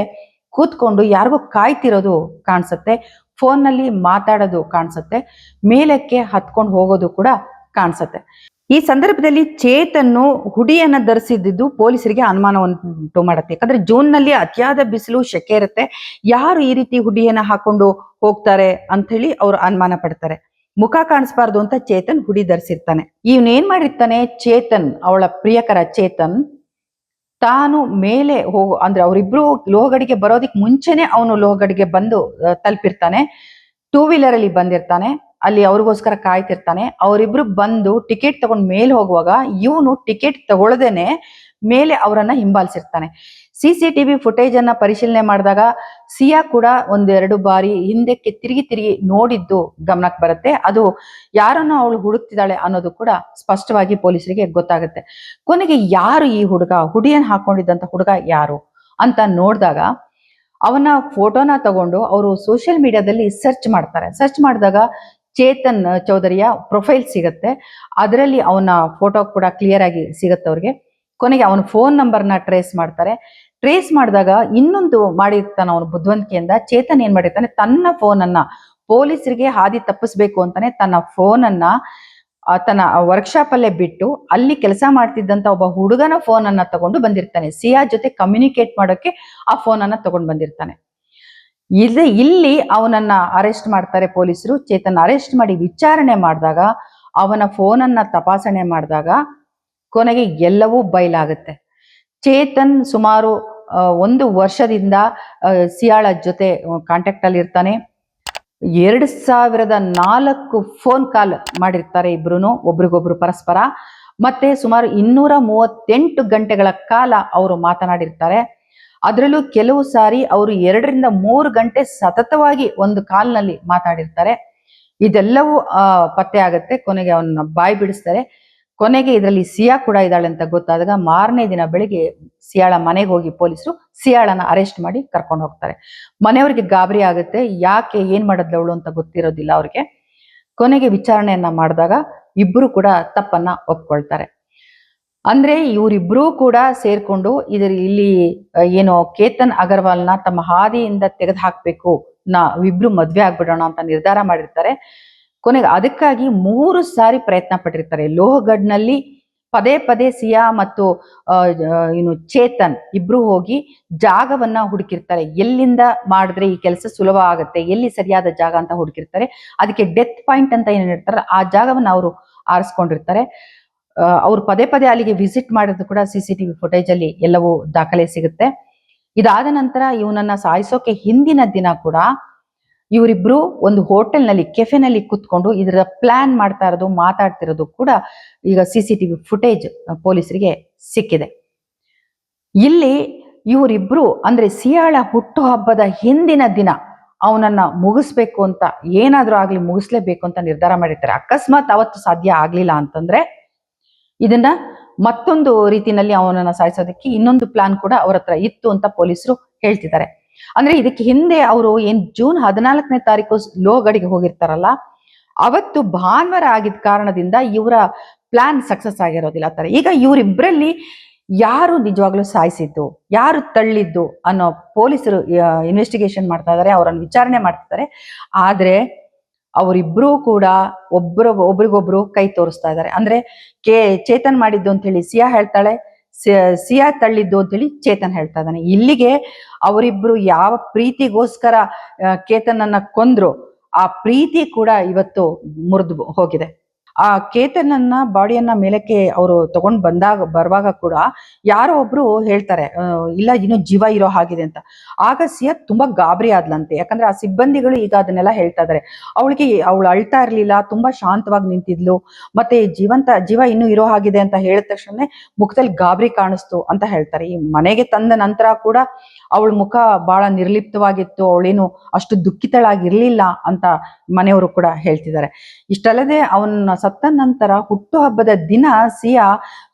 S1: ಕೂತ್ಕೊಂಡು ಯಾರಿಗೋ ಕಾಯ್ತಿರೋದು ಕಾಣಿಸುತ್ತೆ, ಫೋನ್ನಲ್ಲಿ ಮಾತಾಡೋದು ಕಾಣಿಸುತ್ತೆ, ಮೇಲಕ್ಕೆ ಹತ್ಕೊಂಡು ಹೋಗೋದು ಕೂಡ ಕಾಣಿಸುತ್ತೆ. ಈ ಸಂದರ್ಭದಲ್ಲಿ ಚೇತನ್ನು ಹುಡಿಯನ್ನ ಧರಿಸಿದ್ದು ಪೊಲೀಸರಿಗೆ ಅನುಮಾನವನ್ನುಂಟು ಮಾಡುತ್ತೆ. ಯಾಕಂದ್ರೆ ಜೂನ್ನಲ್ಲಿ ಅತಿಯಾದ ಬಿಸಿಲು, ಶೆಕೆ ಇರುತ್ತೆ. ಯಾರು ಈ ರೀತಿ ಹುಡಿಯನ್ನ ಹಾಕೊಂಡು ಹೋಗ್ತಾರೆ ಅಂತ ಹೇಳಿ ಅವ್ರು ಅನುಮಾನ ಪಡ್ತಾರೆ. ಮುಖ ಕಾಣಿಸ್ಬಾರ್ದು ಅಂತ ಚೇತನ್ ಹುಡಿ ಧರಿಸಿರ್ತಾನೆ. ಇವನೇನ್ ಮಾಡಿರ್ತಾನೆ, ಚೇತನ್, ಅವಳ ಪ್ರಿಯಕರ ಚೇತನ್, ತಾನು ಮೇಲೆ ಅಂದ್ರೆ ಅವರಿಬ್ರು ಲೋಹಗಡಿಗೆ ಬರೋದಿಕ್ ಮುಂಚೆನೆ ಅವನು ಲೋಹಗಡಿಗೆ ಬಂದು ತಲುಪಿರ್ತಾನೆ. 2 ವೀಲರ್ ಅಲ್ಲಿ ಬಂದಿರ್ತಾನೆ. ಅಲ್ಲಿ ಅವ್ರಿಗೋಸ್ಕರ ಕಾಯ್ತಿರ್ತಾನೆ. ಅವರಿಬ್ರು ಬಂದು ಟಿಕೆಟ್ ತಗೊಂಡ್ ಮೇಲೆ ಹೋಗುವಾಗ ಇವನು ಟಿಕೆಟ್ ತಗೊಳ್ದೇನೆ ಮೇಲೆ ಅವರನ್ನ ಹಿಂಬಾಲಿಸಿರ್ತಾನೆ. CCTV ಫುಟೇಜ್ ಅನ್ನ ಪರಿಶೀಲನೆ ಮಾಡಿದಾಗ ಸಿಯಾ ಕೂಡ ಒಂದೆರಡು ಬಾರಿ ಹಿಂದಕ್ಕೆ ತಿರುಗಿ ನೋಡಿದ್ದು ಗಮನಕ್ಕೆ ಬರುತ್ತೆ. ಅದು ಯಾರನ್ನ ಅವಳು ಹುಡುಕ್ತಿದ್ದಾಳೆ ಅನ್ನೋದು ಕೂಡ ಸ್ಪಷ್ಟವಾಗಿ ಪೊಲೀಸರಿಗೆ ಗೊತ್ತಾಗುತ್ತೆ. ಕೊನೆಗೆ ಯಾರು ಈ ಹುಡಿಯನ್ ಹಾಕೊಂಡಿದ್ದಂತ ಹುಡುಗ ಯಾರು ಅಂತ ನೋಡಿದಾಗ ಅವನ ಫೋಟೋನ ತಗೊಂಡು ಅವರು ಸೋಷಿಯಲ್ ಮೀಡಿಯಾದಲ್ಲಿ ಸರ್ಚ್ ಮಾಡ್ತಾರೆ. ಸರ್ಚ್ ಮಾಡಿದಾಗ ಚೇತನ್ ಚೌಧರಿಯ ಪ್ರೊಫೈಲ್ ಸಿಗುತ್ತೆ. ಅದರಲ್ಲಿ ಅವನ ಫೋಟೋ ಕೂಡ ಕ್ಲಿಯರ್ ಆಗಿ ಸಿಗುತ್ತೆ ಅವ್ರಿಗೆ. ಕೊನೆಗೆ ಅವನ ಫೋನ್ ನಂಬರ್ನ ಟ್ರೇಸ್ ಮಾಡ್ತಾರೆ. ಟ್ರೇಸ್ ಮಾಡಿದಾಗ ಇನ್ನೊಂದು ಮಾಡಿರ್ತಾನೆ ಅವನು ಬುದ್ಧಿವಂತಿಕೆಯಿಂದ. ಚೇತನ್ ಏನ್ ಮಾಡಿರ್ತಾನೆ, ತನ್ನ ಫೋನನ್ನ ಪೊಲೀಸರಿಗೆ ಹಾದಿ ತಪ್ಪಿಸ್ಬೇಕು ಅಂತಾನೆ ತನ್ನ ಫೋನನ್ನ ತನ್ನ ವರ್ಕ್ಶಾಪ್ ಅಲ್ಲೇ ಬಿಟ್ಟು ಅಲ್ಲಿ ಕೆಲಸ ಮಾಡ್ತಿದ್ದಂತ ಒಬ್ಬ ಹುಡುಗನ ಫೋನ್ ಅನ್ನ ತಗೊಂಡು ಬಂದಿರ್ತಾನೆ. ಸಿಯಾ ಜೊತೆ ಕಮ್ಯುನಿಕೇಟ್ ಮಾಡೋಕೆ ಆ ಫೋನ್ ಅನ್ನ ತಗೊಂಡು ಬಂದಿರ್ತಾನೆ. ಇಲ್ಲಿ ಅವನನ್ನ ಅರೆಸ್ಟ್ ಮಾಡ್ತಾರೆ ಪೊಲೀಸರು. ಚೇತನ್ ಅರೆಸ್ಟ್ ಮಾಡಿ ವಿಚಾರಣೆ ಮಾಡಿದಾಗ, ಅವನ ಫೋನನ್ನ ತಪಾಸಣೆ ಮಾಡಿದಾಗ ಕೊನೆಗೆ ಎಲ್ಲವೂ ಬಯಲಾಗುತ್ತೆ. ಚೇತನ್ ಸುಮಾರು 1 ವರ್ಷದಿಂದ ಸಿಯಾಳ ಜೊತೆ ಕಾಂಟ್ಯಾಕ್ಟ್ ಅಲ್ಲಿ ಇರ್ತಾನೆ. 2004 ಫೋನ್ ಕಾಲ್ ಮಾಡಿರ್ತಾರೆ ಇಬ್ರು ಒಬ್ರಿಗೊಬ್ರು ಪರಸ್ಪರ. ಮತ್ತೆ ಸುಮಾರು 238 ಗಂಟೆಗಳ ಕಾಲ ಅವರು ಮಾತನಾಡಿರ್ತಾರೆ. ಅದರಲ್ಲೂ ಕೆಲವು ಸಾರಿ ಅವರು 2 ರಿಂದ 3 ಗಂಟೆ ಸತತವಾಗಿ ಒಂದು ಕಾಲ್ನಲ್ಲಿ ಮಾತಾಡಿರ್ತಾರೆ. ಇದೆಲ್ಲವೂ ಪತ್ತೆ ಆಗುತ್ತೆ. ಕೊನೆಗೆ ಅವನ್ನ ಬಾಯಿ ಬಿಡಿಸ್ತಾರೆ. ಕೊನೆಗೆ ಇದರಲ್ಲಿ ಸಿಯಾ ಕೂಡ ಇದ್ದಾಳೆ ಅಂತ ಗೊತ್ತಾದಾಗ ಮಾರನೇ ದಿನ ಬೆಳಿಗ್ಗೆ ಸಿಯಾಳ ಮನೆಗೆ ಹೋಗಿ ಪೊಲೀಸರು ಸಿಯಾಳನ್ನ ಅರೆಸ್ಟ್ ಮಾಡಿ ಕರ್ಕೊಂಡು ಹೋಗ್ತಾರೆ. ಮನೆಯವರಿಗೆ ಗಾಬರಿ ಆಗುತ್ತೆ. ಯಾಕೆ, ಏನ್ ಮಾಡಿದ್ಲವಳು ಅಂತ ಗೊತ್ತಿರೋದಿಲ್ಲ ಅವ್ರಿಗೆ. ಕೊನೆಗೆ ವಿಚಾರಣೆಯನ್ನ ಮಾಡಿದಾಗ ಇಬ್ರು ಕೂಡ ತಪ್ಪನ್ನ ಒಪ್ಕೊಳ್ತಾರೆ. ಅಂದ್ರೆ ಇವರಿಬ್ರು ಕೂಡ ಸೇರ್ಕೊಂಡು ಇಲ್ಲಿ ಏನು ಕೇತನ್ ಅಗರ್ವಾಲ್ನ ತಮ್ಮ ಹಾದಿಯಿಂದ ತೆಗೆದು ಹಾಕ್ಬೇಕು, ನಾವಿಬ್ರು ಮದ್ವೆ ಆಗ್ಬಿಡೋಣ ಅಂತ ನಿರ್ಧಾರ ಮಾಡಿರ್ತಾರೆ. ಕೊನೆಗೆ ಅದಕ್ಕಾಗಿ 3 ಸಾರಿ ಪ್ರಯತ್ನ ಪಟ್ಟಿರ್ತಾರೆ. ಲೋಹಗಡ್ನಲ್ಲಿ ಪದೇ ಸಿಯಾ ಮತ್ತು ಚೇತನ್ ಇಬ್ರು ಹೋಗಿ ಜಾಗವನ್ನ ಹುಡುಕಿರ್ತಾರೆ. ಎಲ್ಲಿಂದ ಮಾಡಿದ್ರೆ ಈ ಕೆಲಸ ಸುಲಭ ಆಗುತ್ತೆ, ಎಲ್ಲಿ ಸರಿಯಾದ ಜಾಗ ಅಂತ ಹುಡುಕಿರ್ತಾರೆ. ಅದಕ್ಕೆ ಡೆತ್ ಪಾಯಿಂಟ್ ಅಂತ ಏನ್ ಹೇಳ್ತಾರೆ ಆ ಜಾಗವನ್ನ ಅವರು ಆರಿಸ್ಕೊಂಡಿರ್ತಾರೆ. ಅವ್ರು ಪದೇ ಅಲ್ಲಿಗೆ ವಿಸಿಟ್ ಮಾಡಿದ್ದು ಕೂಡ CCTV ಫುಟೇಜ್ ಅಲ್ಲಿ ಎಲ್ಲವೂ ದಾಖಲೆ ಸಿಗುತ್ತೆ. ಇದಾದ ನಂತರ ಇವನನ್ನ ಸಾಯಿಸೋಕೆ ಹಿಂದಿನ ದಿನ ಕೂಡ ಇವರಿಬ್ರು ಒಂದು ಹೋಟೆಲ್ನಲ್ಲಿ, ಕೆಫೆನಲ್ಲಿ ಕುತ್ಕೊಂಡು ಇದರ ಪ್ಲಾನ್ ಮಾಡ್ತಾ ಇರೋದು, ಮಾತಾಡ್ತಿರೋದು ಕೂಡ ಈಗ CCTV ಫುಟೇಜ್ ಪೊಲೀಸರಿಗೆ ಸಿಕ್ಕಿದೆ. ಇಲ್ಲಿ ಇವರಿಬ್ರು ಅಂದ್ರೆ ಸಿಯಾಳ ಹುಟ್ಟುಹಬ್ಬದ ಹಿಂದಿನ ದಿನ ಅವನನ್ನ ಮುಗಿಸ್ಬೇಕು ಅಂತ, ಏನಾದ್ರೂ ಆಗ್ಲಿ ಮುಗಿಸ್ಲೇಬೇಕು ಅಂತ ನಿರ್ಧಾರ ಮಾಡಿರ್ತಾರೆ. ಅಕಸ್ಮಾತ್ ಅವತ್ತು ಸಾಧ್ಯ ಆಗ್ಲಿಲ್ಲ ಅಂತಂದ್ರೆ ಇದನ್ನ ಮತ್ತೊಂದು ರೀತಿನಲ್ಲಿ ಅವನನ್ನ ಸಾಯಿಸೋದಕ್ಕೆ ಇನ್ನೊಂದು ಪ್ಲಾನ್ ಕೂಡ ಅವ್ರ ಹತ್ರ ಇತ್ತು ಅಂತ ಪೊಲೀಸರು ಹೇಳ್ತಿದ್ದಾರೆ. ಅಂದ್ರೆ ಇದಕ್ಕೆ ಹಿಂದೆ ಅವರು ಜೂನ್ 14ನೇ ತಾರೀಕು ಲೋಹಗಡಿಗೆ ಹೋಗಿರ್ತಾರಲ್ಲ, ಅವತ್ತು ಭಾನುವಾರ ಆಗಿದ್ದ ಕಾರಣದಿಂದ ಇವರ ಪ್ಲಾನ್ ಸಕ್ಸಸ್ ಆಗಿರೋದಿಲ್ಲ ತರ. ಈಗ ಇವರಿಬ್ಬರಲ್ಲಿ ಯಾರು ನಿಜವಾಗ್ಲೂ ಸಾಯಿಸಿದ್ದು, ಯಾರು ತಳ್ಳಿದ್ದು ಅನ್ನೋ ಪೊಲೀಸರು ಇನ್ವೆಸ್ಟಿಗೇಷನ್ ಮಾಡ್ತಾ ಇದಾರೆ, ಅವರನ್ನು ವಿಚಾರಣೆ ಮಾಡ್ತಿದ್ದಾರೆ. ಆದ್ರೆ ಅವರಿಬ್ರು ಕೂಡ ಒಬ್ರಿಗೊಬ್ರು ಕೈ ತೋರಿಸ್ತಾ ಇದ್ದಾರೆ. ಅಂದ್ರೆ ಚೇತನ್ ಮಾಡಿದ್ದು ಅಂತ ಹೇಳಿ ಸಿಯಾ ಹೇಳ್ತಾಳೆ, ಸಿಯಾ ತಳ್ಳಿದ್ದು ಅಂತ ಹೇಳಿ ಚೇತನ್ ಹೇಳ್ತಾ ಇದ್ದಾನೆ. ಇಲ್ಲಿಗೆ ಅವರಿಬ್ರು ಯಾವ ಪ್ರೀತಿಗೋಸ್ಕರ ಕೇತನನ್ನ ಕೊಂದ್ರು ಆ ಪ್ರೀತಿ ಕೂಡ ಇವತ್ತು ಮುರಿದು ಹೋಗಿದೆ. ಆ ಕೇತನನ್ನ ಬಾಡಿಯನ್ನ ಮೇಲಕ್ಕೆ ಅವರು ತಗೊಂಡ್ ಬರುವಾಗ ಕೂಡ ಯಾರೋ ಒಬ್ರು ಹೇಳ್ತಾರೆ, ಇಲ್ಲ ಇನ್ನು ಜೀವ ಇರೋ ಹಾಗಿದೆ ಅಂತ. ಆಗ ಸಿಯಾ ತುಂಬಾ ಗಾಬರಿ ಆದ್ಲಂತೆ. ಯಾಕಂದ್ರೆ ಆ ಸಿಬ್ಬಂದಿಗಳು ಈಗ ಅದನ್ನೆಲ್ಲ ಹೇಳ್ತಾ ಇದಾರೆ. ಅವಳು ಅಳ್ತಾ ಇರ್ಲಿಲ್ಲ, ತುಂಬಾ ಶಾಂತವಾಗಿ ನಿಂತಿದ್ಲು. ಮತ್ತೆ ಜೀವ ಇನ್ನೂ ಇರೋ ಹಾಗಿದೆ ಅಂತ ಹೇಳಿದ ತಕ್ಷಣ ಮುಖದಲ್ಲಿ ಗಾಬರಿ ಕಾಣಿಸ್ತು ಅಂತ ಹೇಳ್ತಾರೆ. ಈ ಮನೆಗೆ ತಂದ ನಂತರ ಕೂಡ ಅವಳ ಮುಖ ಬಹಳ ನಿರ್ಲಿಪ್ತವಾಗಿತ್ತು, ಅವಳೇನು ಅಷ್ಟು ದುಃಖಿತಳಾಗಿರ್ಲಿಲ್ಲ ಅಂತ ಮನೆಯವರು ಕೂಡ ಹೇಳ್ತಿದ್ದಾರೆ. ಇಷ್ಟಲ್ಲದೆ ಅವನ ಸತ್ತ ನಂತರ ಹುಟ್ಟುಹಬ್ಬದ ದಿನ ಸಿಯಾ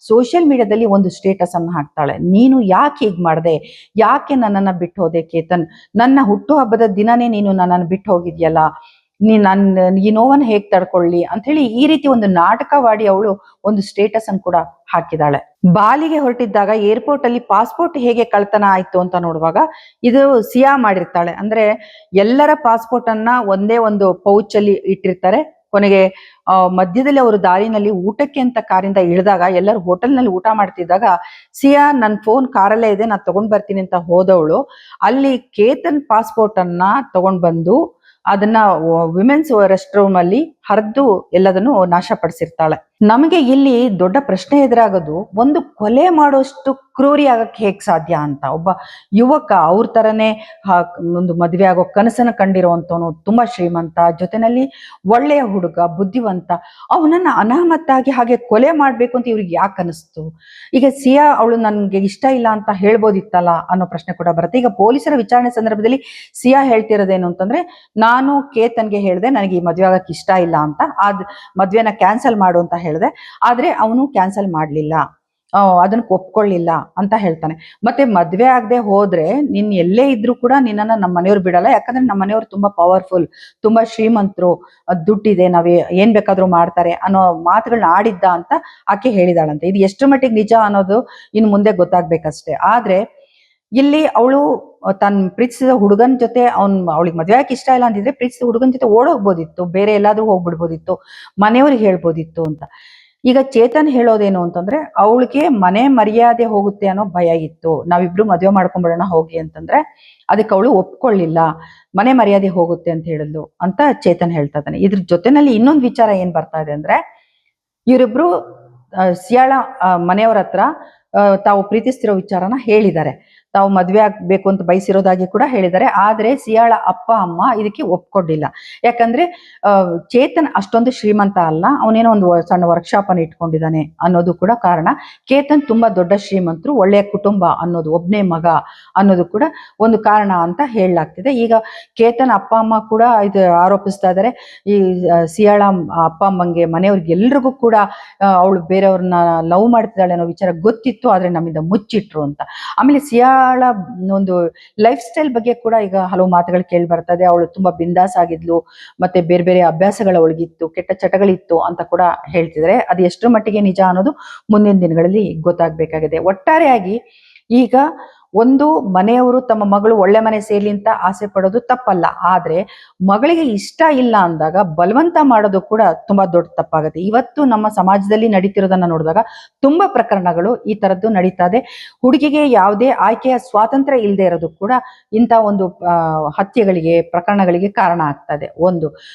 S1: ಸೋಷಿಯಲ್ ಮೀಡಿಯಾದಲ್ಲಿ ಒಂದು ಸ್ಟೇಟಸ್ ಅನ್ನು ಹಾಕ್ತಾಳೆ. ನೀನು ಯಾಕೆ ಹೀಗ್ ಮಾಡ್ದೆ, ಯಾಕೆ ನನ್ನನ್ನ ಬಿಟ್ಟು ಹೋದೆ ಕೇತನ್, ನನ್ನ ಹುಟ್ಟುಹಬ್ಬದ ದಿನನೇ ನೀನು ನನ್ನನ್ನು ಬಿಟ್ಟು ಹೋಗಿದ್ಯಲ್ಲ, ಈ ನೋವನ್ನು ಹೇಗ್ ತಡ್ಕೊಳ್ಳಿ ಅಂತ ಹೇಳಿ ಈ ರೀತಿ ಒಂದು ನಾಟಕವಾಡಿ ಅವಳು ಒಂದು ಸ್ಟೇಟಸ್ ಅನ್ನು ಕೂಡ ಹಾಕಿದಾಳೆ. ಬಾಲಿಗೆ ಹೊರಟಿದ್ದಾಗ ಏರ್ಪೋರ್ಟ್ ಅಲ್ಲಿ ಪಾಸ್ಪೋರ್ಟ್ ಹೇಗೆ ಕಳ್ತನ ಆಯ್ತು ಅಂತ ನೋಡುವಾಗ ಇದು ಸಿಯಾ ಮಾಡಿರ್ತಾಳೆ. ಅಂದ್ರೆ ಎಲ್ಲರ ಪಾಸ್ಪೋರ್ಟ್ ಅನ್ನ ಒಂದೇ ಒಂದು ಪೌಚ್ ಅಲ್ಲಿ ಇಟ್ಟಿರ್ತಾರೆ. ಕೊನೆಗೆ ಮಧ್ಯದಲ್ಲಿ ಅವರು ದಾರಿನಲ್ಲಿ ಊಟಕ್ಕೆ ಅಂತ ಕಾರಿಂದ ಇಳಿದಾಗ ಎಲ್ಲರೂ ಹೋಟೆಲ್ ನಲ್ಲಿ ಊಟ ಮಾಡ್ತಿದ್ದಾಗ ಸಿಯಾ ನನ್ನ ಫೋನ್ ಕಾರಲ್ಲೇ ಇದೆ, ನಾನು ತಗೊಂಡ್ ಬರ್ತೀನಿ ಅಂತ ಹೋದವಳು ಅಲ್ಲಿ ಕೇತನ್ ಪಾಸ್ಪೋರ್ಟ್ ಅನ್ನ ತಗೊಂಡ್ ಬಂದು ಅದನ್ನ ವಿಮೆನ್ಸ್ ರೆಸ್ಟ್ ರೂಮ್ ಅಲ್ಲಿ ಹರಿದು ಎಲ್ಲದನ್ನು ನಾಶಪಡಿಸಿರ್ತಾಳೆ. ನಮಗೆ ಇಲ್ಲಿ ದೊಡ್ಡ ಪ್ರಶ್ನೆ ಎದುರಾಗೋದು, ಒಂದು ಕೊಲೆ ಮಾಡೋಷ್ಟು ಕ್ರೂರಿ ಆಗಕ್ಕೆ ಹೇಗ್ ಸಾಧ್ಯ ಅಂತ. ಒಬ್ಬ ಯುವಕ ಅವ್ರ ತರನೇ ಒಂದು ಮದುವೆ ಆಗೋ ಕನಸನ್ನ ಕಂಡಿರುವಂತವನು, ತುಂಬಾ ಶ್ರೀಮಂತ, ಜೊತೆನಲ್ಲಿ ಒಳ್ಳೆಯ ಹುಡುಗ, ಬುದ್ಧಿವಂತ, ಅವನನ್ನ ಅನಾಮತ್ತಾಗಿ ಹಾಗೆ ಕೊಲೆ ಮಾಡ್ಬೇಕು ಅಂತ ಇವ್ರಿಗೆ ಯಾಕೆ ಅನಿಸ್ತು? ಈಗ ಸಿಯಾ ಅವಳು ನನ್ಗೆ ಇಷ್ಟ ಇಲ್ಲ ಅಂತ ಹೇಳ್ಬೋದಿತ್ತಲ್ಲ ಅನ್ನೋ ಪ್ರಶ್ನೆ ಕೂಡ ಬರುತ್ತೆ. ಈಗ ಪೊಲೀಸರ ವಿಚಾರಣೆ ಸಂದರ್ಭದಲ್ಲಿ ಸಿಯಾ ಹೇಳ್ತಿರೋದೇನು ಅಂತಂದ್ರೆ, ನಾನು ಕೇತನ್ಗೆ ಹೇಳ್ದೆ ನನಗೆ ಈ ಮದುವೆ ಆಗಕ್ಕೆ ಇಷ್ಟ ಇಲ್ಲ ಅಂತ, ಮದ್ವೆನ ಕ್ಯಾನ್ಸಲ್ ಮಾಡು ಅಂತ ಹೇಳ್ದೆ, ಆದ್ರೆ ಅವನು ಕ್ಯಾನ್ಸಲ್ ಮಾಡ್ಲಿಲ್ಲ, ಅದನ್ನ ಒಪ್ಕೊಳ್ಳಿಲ್ಲ ಅಂತ ಹೇಳ್ತಾನೆ. ಮತ್ತೆ ಮದ್ವೆ ಆಗದೆ ಹೋದ್ರೆ ನೀನ್ ಎಲ್ಲೇ ಇದ್ರು ಕೂಡ ನಿನ್ನನ್ನ ನಮ್ಮ ಮನೆಯವ್ರು ಬಿಡಲ್ಲ, ಯಾಕಂದ್ರೆ ನಮ್ಮ ಮನೆಯವ್ರು ತುಂಬಾ ಪವರ್ಫುಲ್, ತುಂಬಾ ಶ್ರೀಮಂತರು, ದುಡ್ಡಿದೆ, ನಾವೇ ಏನ್ ಬೇಕಾದ್ರೂ ಮಾಡ್ತಾರೆ ಅನ್ನೋ ಮಾತುಗಳನ್ನ ಆಡಿದ್ದ ಅಂತ ಆಕೆ ಹೇಳಿದಾಳಂತೆ. ಇದು ಎಷ್ಟು ಮಟ್ಟಿಗೆ ನಿಜ ಅನ್ನೋದು ಇನ್ನು ಮುಂದೆ ಗೊತ್ತಾಗ್ಬೇಕಷ್ಟೇ. ಆದ್ರೆ ಇಲ್ಲಿ ಅವಳು ತನ್ನ ಪ್ರೀತಿಸಿದ ಹುಡುಗನ ಜೊತೆ ಅವಳಿಗೆ ಮದುವೆ ಆಗಕ್ಕೆ ಇಷ್ಟ ಇಲ್ಲ ಅಂತಿದ್ರೆ ಪ್ರೀತಿಸಿದ ಹುಡುಗನ ಜೊತೆ ಓಡೋಗ್ಬೋದಿತ್ತು, ಬೇರೆ ಎಲ್ಲಾದ್ರೂ ಹೋಗ್ಬಿಡ್ಬೋದಿತ್ತು, ಮನೆಯವ್ರಿಗೆ ಹೇಳ್ಬೋದಿತ್ತು ಅಂತ. ಈಗ ಚೇತನ್ ಹೇಳೋದೇನು ಅಂತಂದ್ರೆ, ಅವಳಿಗೆ ಮನೆ ಮರ್ಯಾದೆ ಹೋಗುತ್ತೆ ಅನ್ನೋ ಭಯ ಇತ್ತು, ನಾವಿಬ್ರು ಮದುವೆ ಮಾಡ್ಕೊಂಡ್ಬಿಡೋಣ ಹೋಗಿ ಅಂತಂದ್ರೆ ಅದಕ್ಕೆ ಅವಳು ಒಪ್ಕೊಳ್ಳಿಲ್ಲ, ಮನೆ ಮರ್ಯಾದೆ ಹೋಗುತ್ತೆ ಅಂತ ಹೇಳಿದ್ಲು ಅಂತ ಚೇತನ್ ಹೇಳ್ತಾ ಇದ್ದಾನೆ. ಇದ್ರ ಜೊತೆನಲ್ಲಿ ಇನ್ನೊಂದು ವಿಚಾರ ಏನ್ ಬರ್ತಾ ಇದೆ ಅಂದ್ರೆ, ಇವರಿಬ್ರು ಸಿಯಾಳ ಮನೆಯವ್ರ ಹತ್ರ ತಾವು ಪ್ರೀತಿಸ್ತಿರೋ ವಿಚಾರನ ಹೇಳಿದ್ದಾರೆ, ತಾವು ಮದ್ವೆ ಆಗ್ಬೇಕು ಅಂತ ಬಯಸಿರೋದಾಗಿ ಕೂಡ ಹೇಳಿದ್ದಾರೆ. ಆದ್ರೆ ಸಿಯಾಳ ಅಪ್ಪ ಅಮ್ಮ ಇದಕ್ಕೆ ಒಪ್ಕೊಂಡಿಲ್ಲ. ಯಾಕಂದ್ರೆ ಚೇತನ್ ಅಷ್ಟೊಂದು ಶ್ರೀಮಂತ ಅಲ್ಲ, ಅವನೇನೋ ಒಂದು ಸಣ್ಣ ವರ್ಕ್ಶಾಪ್ ಅನ್ನು ಇಟ್ಕೊಂಡಿದ್ದಾನೆ ಅನ್ನೋದು ಕೂಡ ಕಾರಣ. ಕೇತನ್ ತುಂಬಾ ದೊಡ್ಡ ಶ್ರೀಮಂತರು, ಒಳ್ಳೆಯ ಕುಟುಂಬ ಅನ್ನೋದು, ಒಬ್ನೇ ಮಗ ಅನ್ನೋದು ಕೂಡ ಒಂದು ಕಾರಣ ಅಂತ ಹೇಳಲಾಗ್ತಿದೆ. ಈಗ ಕೇತನ್ ಅಪ್ಪ ಅಮ್ಮ ಕೂಡ ಇದು ಆರೋಪಿಸ್ತಾ ಇದ್ದಾರೆ, ಈ ಸಿಯಾಳ ಅಪ್ಪ ಅಮ್ಮಂಗೆ, ಮನೆಯವ್ರಿಗೆ ಎಲ್ರಿಗೂ ಕೂಡ ಅವಳು ಬೇರೆಯವ್ರನ್ನ ಲವ್ ಮಾಡ್ತಿದ್ದಾಳೆ ಅನ್ನೋ ವಿಚಾರ ಗೊತ್ತಿತ್ತು, ಆದ್ರೆ ನಮ್ಮಿಂದ ಮುಚ್ಚಿಟ್ರು ಅಂತ. ಆಮೇಲೆ ಸಿಯಾಳ ಒಂದು ಲೈಫ್ ಸ್ಟೈಲ್ ಬಗ್ಗೆ ಕೂಡ ಈಗ ಹಲವು ಮಾತುಗಳು ಕೇಳಿ ಬರ್ತದೆ. ಅವಳು ತುಂಬಾ ಬಿಂದಾಸ್ ಆಗಿದ್ಲು, ಮತ್ತೆ ಬೇರೆ ಬೇರೆ ಅಭ್ಯಾಸಗಳು ಅವಳಿಗಿತ್ತು, ಕೆಟ್ಟ ಚಟಗಳಿತ್ತು ಅಂತ ಕೂಡ ಹೇಳ್ತಿದ್ರೆ, ಅದು ಎಷ್ಟರ ಮಟ್ಟಿಗೆ ನಿಜ ಅನ್ನೋದು ಮುಂದಿನ ದಿನಗಳಲ್ಲಿ ಗೊತ್ತಾಗ್ಬೇಕಾಗಿದೆ. ಒಟ್ಟಾರೆಯಾಗಿ ಈಗ ಒಂದು ಮನೆಯವರು ತಮ್ಮ ಮಗಳು ಒಳ್ಳೆ ಮನೆ ಸೇರ್ಲಿ ಅಂತ ಆಸೆ ಪಡೋದು ತಪ್ಪಲ್ಲ, ಆದ್ರೆ ಮಗಳಿಗೆ ಇಷ್ಟ ಇಲ್ಲ ಅಂದಾಗ ಬಲವಂತ ಮಾಡೋದು ಕೂಡ ತುಂಬಾ ದೊಡ್ಡ ತಪ್ಪಾಗುತ್ತೆ. ಇವತ್ತು ನಮ್ಮ ಸಮಾಜದಲ್ಲಿ ನಡೀತಿರೋದನ್ನ ನೋಡಿದಾಗ ತುಂಬಾ ಪ್ರಕರಣಗಳು ಈ ತರದ್ದು ನಡೀತಾ ಇದೆ. ಹುಡುಗಿಗೆ ಯಾವುದೇ ಆಯ್ಕೆಯ ಸ್ವಾತಂತ್ರ್ಯ ಇಲ್ಲದೆ ಇರೋದು ಕೂಡ ಇಂಥ ಒಂದು ಹತ್ಯೆಗಳಿಗೆ, ಪ್ರಕರಣಗಳಿಗೆ ಕಾರಣ ಆಗ್ತಾ ಇದೆ. ಒಂದು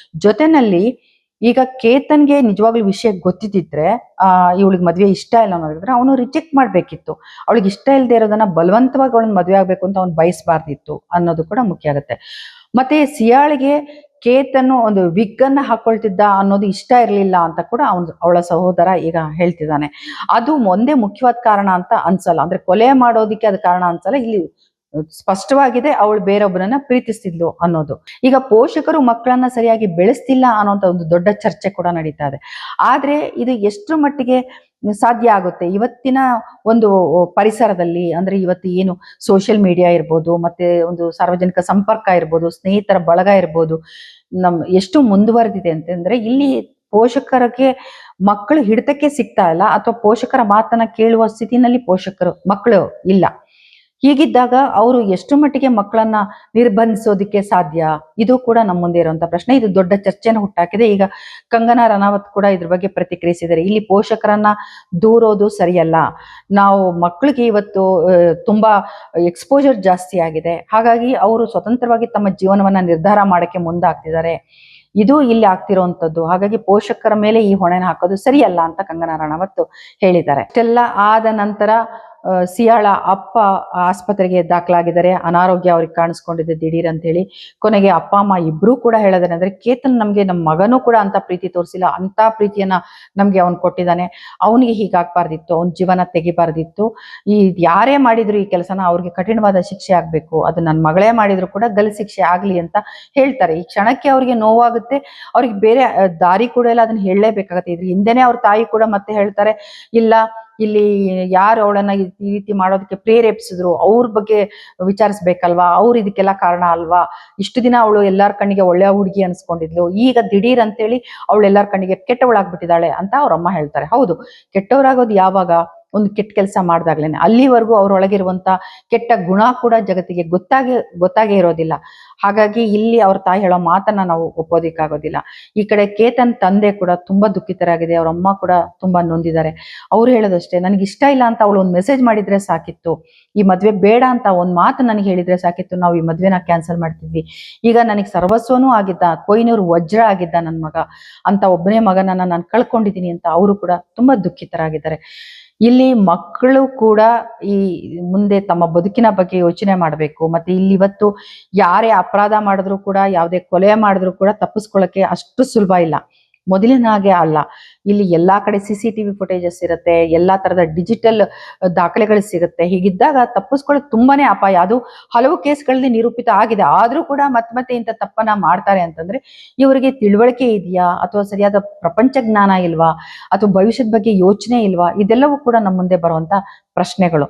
S1: ಜೊತೆನಲ್ಲಿ ಈಗ ಕೇತನ್ಗೆ ನಿಜವಾಗ್ಲೂ ವಿಷಯ ಗೊತ್ತಿದ್ದಿದ್ರೆ, ಇವಳಿಗೆ ಮದ್ವೆ ಇಷ್ಟ ಇಲ್ಲ ಅನ್ನೋದಿದ್ರೆ ಅವನು ರಿಜೆಕ್ಟ್ ಮಾಡ್ಬೇಕಿತ್ತು. ಅವಳಿಗೆ ಇಷ್ಟ ಇಲ್ಲದೆ ಇರೋದನ್ನ ಬಲವಂತವಾಗಿ ಅವಳನ್ನ ಮದ್ವೆ ಆಗ್ಬೇಕು ಅಂತ ಅವ್ನು ಬಯಸಬಾರ್ದಿತ್ತು ಅನ್ನೋದು ಕೂಡ ಮುಖ್ಯ ಆಗುತ್ತೆ. ಮತ್ತೆ ಸಿಯಾಳಿಗೆ ಕೇತನ್ನು ಒಂದು ವಿಗ್ ಅನ್ನ ಹಾಕೊಳ್ತಿದ್ದ ಅನ್ನೋದು ಇಷ್ಟ ಇರಲಿಲ್ಲ ಅಂತ ಕೂಡ ಅವಳ ಸಹೋದರ ಈಗ ಹೇಳ್ತಿದ್ದಾನೆ. ಅದು ಒಂದೇ ಮುಖ್ಯವಾದ ಕಾರಣ ಅಂತ ಅನ್ಸಲ್ಲ, ಅಂದ್ರೆ ಕೊಲೆ ಮಾಡೋದಿಕ್ಕೆ ಅದು ಕಾರಣ ಅನ್ಸಲ್ಲ. ಇಲ್ಲಿ ಸ್ಪಷ್ಟವಾಗಿದೆ ಅವಳು ಬೇರೊಬ್ಬರನ್ನ ಪ್ರೀತಿಸ್ತಿದ್ಲು ಅನ್ನೋದು. ಈಗ ಪೋಷಕರು ಮಕ್ಕಳನ್ನ ಸರಿಯಾಗಿ ಬೆಳೆಸ್ತಿಲ್ಲ ಅನ್ನೋಂಥ ಒಂದು ದೊಡ್ಡ ಚರ್ಚೆ ಕೂಡ ನಡೀತಾ ಇದೆ. ಆದ್ರೆ ಇದು ಎಷ್ಟರ ಮಟ್ಟಿಗೆ ಸಾಧ್ಯ ಆಗುತ್ತೆ ಇವತ್ತಿನ ಒಂದು ಪರಿಸರದಲ್ಲಿ? ಅಂದ್ರೆ ಇವತ್ತು ಏನು ಸೋಷಿಯಲ್ ಮೀಡಿಯಾ ಇರ್ಬೋದು, ಮತ್ತೆ ಒಂದು ಸಾರ್ವಜನಿಕ ಸಂಪರ್ಕ ಇರ್ಬೋದು, ಸ್ನೇಹಿತರ ಬಳಗ ಇರ್ಬೋದು, ಎಷ್ಟು ಮುಂದುವರೆದಿದೆ ಅಂತಂದ್ರೆ, ಇಲ್ಲಿ ಪೋಷಕರಿಗೆ ಮಕ್ಕಳು ಹಿಡಿತಕ್ಕೆ ಸಿಗ್ತಾ ಇಲ್ಲ, ಅಥವಾ ಪೋಷಕರ ಮಾತನ್ನ ಕೇಳುವ ಸ್ಥಿತಿನಲ್ಲಿ ಮಕ್ಕಳು ಇಲ್ಲ. ಹೀಗಿದ್ದಾಗ ಅವರು ಎಷ್ಟು ಮಟ್ಟಿಗೆ ಮಕ್ಕಳನ್ನ ನಿರ್ಬಂಧಿಸೋದಿಕ್ಕೆ ಸಾಧ್ಯ? ಇದು ಕೂಡ ನಮ್ಮ ಮುಂದೆ ಇರುವಂತ ಪ್ರಶ್ನೆ. ಇದು ದೊಡ್ಡ ಚರ್ಚೆನ ಹುಟ್ಟಾಕಿದೆ. ಈಗ ಕಂಗನಾ ರನಾವತ್ ಕೂಡ ಇದ್ರ ಬಗ್ಗೆ ಪ್ರತಿಕ್ರಿಯಿಸಿದ್ದಾರೆ. ಇಲ್ಲಿ ಪೋಷಕರನ್ನ ದೂರೋದು ಸರಿಯಲ್ಲ, ನಾವು ಮಕ್ಕಳಿಗೆ ಇವತ್ತು ತುಂಬಾ ಎಕ್ಸ್ಪೋಜರ್ ಜಾಸ್ತಿ ಆಗಿದೆ, ಹಾಗಾಗಿ ಅವರು ಸ್ವತಂತ್ರವಾಗಿ ತಮ್ಮ ಜೀವನವನ್ನ ನಿರ್ಧಾರ ಮಾಡಕ್ಕೆ ಮುಂದಾಗ್ತಿದ್ದಾರೆ, ಇದು ಇಲ್ಲಿ ಆಗ್ತಿರೋಂಥದ್ದು. ಹಾಗಾಗಿ ಪೋಷಕರ ಮೇಲೆ ಈ ಹೊಣೆನ ಹಾಕೋದು ಸರಿಯಲ್ಲ ಅಂತ ಕಂಗನಾ ರನಾವತ್ ಹೇಳಿದ್ದಾರೆ. ಇಷ್ಟೆಲ್ಲ ಆದ ನಂತರ ಸಿಯಾಳ ಅಪ್ಪ ಆಸ್ಪತ್ರೆಗೆ ದಾಖಲಾಗಿದ್ದಾರೆ. ಅನಾರೋಗ್ಯ ಅವ್ರಿಗೆ ಕಾಣಿಸ್ಕೊಂಡಿದೆ ದಿಢೀರ್ ಅಂತ ಹೇಳಿ. ಕೊನೆಗೆ ಅಪ್ಪ ಅಮ್ಮ ಇಬ್ರು ಕೂಡ ಹೇಳಿದಾರೆ, ಅಂದ್ರೆ ಕೇತನ್ ನಮ್ಗೆ ನಮ್ಮ ಮಗನೂ ಕೂಡ ಅಂತ ಪ್ರೀತಿ ತೋರಿಸಿಲ್ಲ, ಅಂತ ಪ್ರೀತಿಯನ್ನ ನಮ್ಗೆ ಅವ್ನು ಕೊಟ್ಟಿದ್ದಾನೆ, ಅವನಿಗೆ ಹೀಗಾಗ್ಬಾರ್ದಿತ್ತು, ಅವ್ನ ಜೀವನ ತೆಗಿಬಾರ್ದಿತ್ತು, ಈ ಯಾರೇ ಮಾಡಿದ್ರು ಈ ಕೆಲಸನ ಅವ್ರಿಗೆ ಕಠಿಣವಾದ ಶಿಕ್ಷೆ ಆಗ್ಬೇಕು, ಅದು ನನ್ನ ಮಗಳೇ ಮಾಡಿದ್ರು ಕೂಡ ಗಲ್ ಶಿಕ್ಷೆ ಆಗ್ಲಿ ಅಂತ ಹೇಳ್ತಾರೆ. ಈ ಕ್ಷಣಕ್ಕೆ ಅವ್ರಿಗೆ ನೋವಾಗುತ್ತೆ, ಅವ್ರಿಗೆ ಬೇರೆ ದಾರಿ ಕೂಡ ಇಲ್ಲ, ಅದನ್ನ ಹೇಳಲೇಬೇಕಾಗತ್ತೆ. ಇದ್ರ ಹಿಂದೆನೆ ಅವ್ರ ತಾಯಿ ಕೂಡ ಮತ್ತೆ ಹೇಳ್ತಾರೆ, ಇಲ್ಲ ಇಲ್ಲಿ ಯಾರು ಅವಳನ್ನ ಈ ರೀತಿ ಮಾಡೋದಕ್ಕೆ ಪ್ರೇರೇಪಿಸಿದ್ರು ಅವ್ರ ಬಗ್ಗೆ ವಿಚಾರಿಸ್ಬೇಕಲ್ವಾ, ಅವ್ರು ಇದಕ್ಕೆಲ್ಲ ಕಾರಣ ಅಲ್ವಾ, ಇಷ್ಟು ದಿನ ಅವಳು ಎಲ್ಲಾರ ಕಣ್ಣಿಗೆ ಒಳ್ಳೆಯ ಹುಡುಗಿ ಅನ್ಸ್ಕೊಂಡಿದ್ಲು, ಈಗ ದಿಢೀರ್ ಅಂತೇಳಿ ಅವಳು ಎಲ್ಲಾರ ಕಣ್ಣಿಗೆ ಕೆಟ್ಟವಳಾಗ್ಬಿಟ್ಟಿದ್ದಾಳೆ ಅಂತ ಅವ್ರ ಅಮ್ಮ ಹೇಳ್ತಾರೆ. ಹೌದು, ಕೆಟ್ಟವರಾಗೋದು ಯಾವಾಗ? ಒಂದು ಕೆಟ್ಟ ಕೆಲಸ ಮಾಡ್ದಾಗ್ಲೇನೆ. ಅಲ್ಲಿವರೆಗೂ ಅವರೊಳಗಿರುವಂತ ಕೆಟ್ಟ ಗುಣ ಕೂಡ ಜಗತ್ತಿಗೆ ಗೊತ್ತಾಗೇ ಇರೋದಿಲ್ಲ. ಹಾಗಾಗಿ ಇಲ್ಲಿ ಅವ್ರ ತಾಯಿ ಹೇಳೋ ಮಾತನ್ನ ನಾವು ಒಪ್ಪೋದಿಕ್ಕಾಗೋದಿಲ್ಲ. ಈ ಕಡೆ ಕೇತನ್ ತಂದೆ ಕೂಡ ತುಂಬಾ ದುಃಖಿತರಾಗಿದೆ, ಅವ್ರ ಅಮ್ಮ ಕೂಡ ತುಂಬಾ ನೊಂದಿದ್ದಾರೆ. ಅವ್ರು ಹೇಳೋದಷ್ಟೇ, ನನಗೆ ಇಷ್ಟ ಇಲ್ಲ ಅಂತ ಅವಳು ಒಂದು ಮೆಸೇಜ್ ಮಾಡಿದ್ರೆ ಸಾಕಿತ್ತು, ಈ ಮದ್ವೆ ಬೇಡ ಅಂತ ಒಂದ್ ಮಾತು ನನಗೆ ಹೇಳಿದ್ರೆ ಸಾಕಿತ್ತು, ನಾವು ಈ ಮದ್ವೆನ ಕ್ಯಾನ್ಸಲ್ ಮಾಡ್ತಿದ್ವಿ. ಈಗ ನನಗೆ ಸರ್ವಸ್ವನೂ ಆಗಿದ್ದ, ಕೊಯ್ನೂರು ವಜ್ರ ಆಗಿದ್ದ ನನ್ನ ಮಗ ಅಂತ ಒಬ್ಬನೇ ಮಗನನ್ನ ನಾನು ಕಳ್ಕೊಂಡಿದ್ದೀನಿ ಅಂತ ಅವರು ಕೂಡ ತುಂಬಾ ದುಃಖಿತರಾಗಿದ್ದಾರೆ. ಇಲ್ಲಿ ಮಕ್ಕಳು ಕೂಡ ಈ ಮುಂದೆ ತಮ್ಮ ಬದುಕಿನ ಬಗ್ಗೆ ಯೋಚನೆ ಮಾಡಬೇಕು. ಮತ್ತೆ ಇಲ್ಲಿ ಇವತ್ತು ಯಾರೇ ಅಪರಾಧ ಮಾಡಿದ್ರು ಕೂಡ, ಯಾವುದೇ ಕೊಲೆ ಮಾಡಿದ್ರು ಕೂಡ ತಪ್ಪಿಸ್ಕೊಳ್ಳಕ್ಕೆ ಅಷ್ಟು ಸುಲಭ ಇಲ್ಲ, ಮೊದಲಿನ ಹಾಗೆ ಅಲ್ಲ. ಇಲ್ಲಿ ಎಲ್ಲಾ ಕಡೆ CCTV ಫುಟೇಜಸ್ ಇರುತ್ತೆ, ಎಲ್ಲಾ ತರದ ಡಿಜಿಟಲ್ ದಾಖಲೆಗಳು ಸಿಗುತ್ತೆ. ಹೀಗಿದ್ದಾಗ ತಪ್ಪಿಸ್ಕೊಳ್ಳೋದು ತುಂಬಾನೇ ಅಪಾಯ. ಅದು ಹಲವು ಕೇಸ್ಗಳಲ್ಲಿ ನಿರೂಪಿತ ಆಗಿದೆ. ಆದ್ರೂ ಕೂಡ ಮತ್ತೆ ಇಂಥ ತಪ್ಪನ್ನ ಮಾಡ್ತಾರೆ ಅಂತಂದ್ರೆ ಇವರಿಗೆ ತಿಳುವಳಿಕೆ ಇದೆಯಾ, ಅಥವಾ ಸರಿಯಾದ ಪ್ರಪಂಚ ಜ್ಞಾನ ಇಲ್ವಾ, ಅಥವಾ ಭವಿಷ್ಯದ ಬಗ್ಗೆ ಯೋಚನೆ ಇಲ್ವಾ? ಇದೆಲ್ಲವೂ ಕೂಡ ನಮ್ಮ ಮುಂದೆ ಬರುವಂತ ಪ್ರಶ್ನೆಗಳು.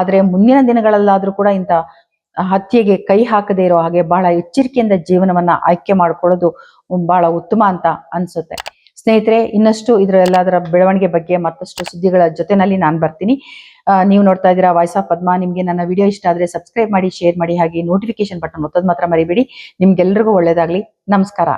S1: ಆದ್ರೆ ಮುಂದಿನ ದಿನಗಳಲ್ಲಾದ್ರೂ ಕೂಡ ಇಂಥ ಹತ್ಯೆಗೆ ಕೈ ಹಾಕದೇ ಇರೋ ಹಾಗೆ ಬಹಳ ಎಚ್ಚರಿಕೆಯಿಂದ ಜೀವನವನ್ನ ಆಯ್ಕೆ ಮಾಡ್ಕೊಳ್ಳೋದು ಬಹಳ ಉತ್ತಮ ಅಂತ ಅನ್ಸುತ್ತೆ. ಸ್ನೇಹಿತರೆ, ಇನ್ನಷ್ಟು ಎಲ್ಲದರ ಬೆಳವಣಿಗೆ ಬಗ್ಗೆ ಮತ್ತಷ್ಟು ಸುದ್ದಿಗಳ ಜೊತೆನಲ್ಲಿ ನಾನು ಬರ್ತೀನಿ. ನೀವು ನೋಡ್ತಾ ಇದ್ದೀರಾ ವಾಯ್ಸ್ ಆಫ್ ಪದ್ಮ. ನಿಮ್ಗೆ ನನ್ನ ವಿಡಿಯೋ ಇಷ್ಟ ಆದ್ರೆ ಸಬ್ಸ್ಕ್ರೈಬ್ ಮಾಡಿ, ಶೇರ್ ಮಾಡಿ, ಹಾಗೆ ನೋಟಿಫಿಕೇಶನ್ ಬಟನ್ ಒತ್ತೋದು ಮಾತ್ರ ಮರಿಬೇಡಿ. ನಿಮ್ಗೆಲ್ರಿಗೂ ಒಳ್ಳೇದಾಗ್ಲಿ. ನಮಸ್ಕಾರ.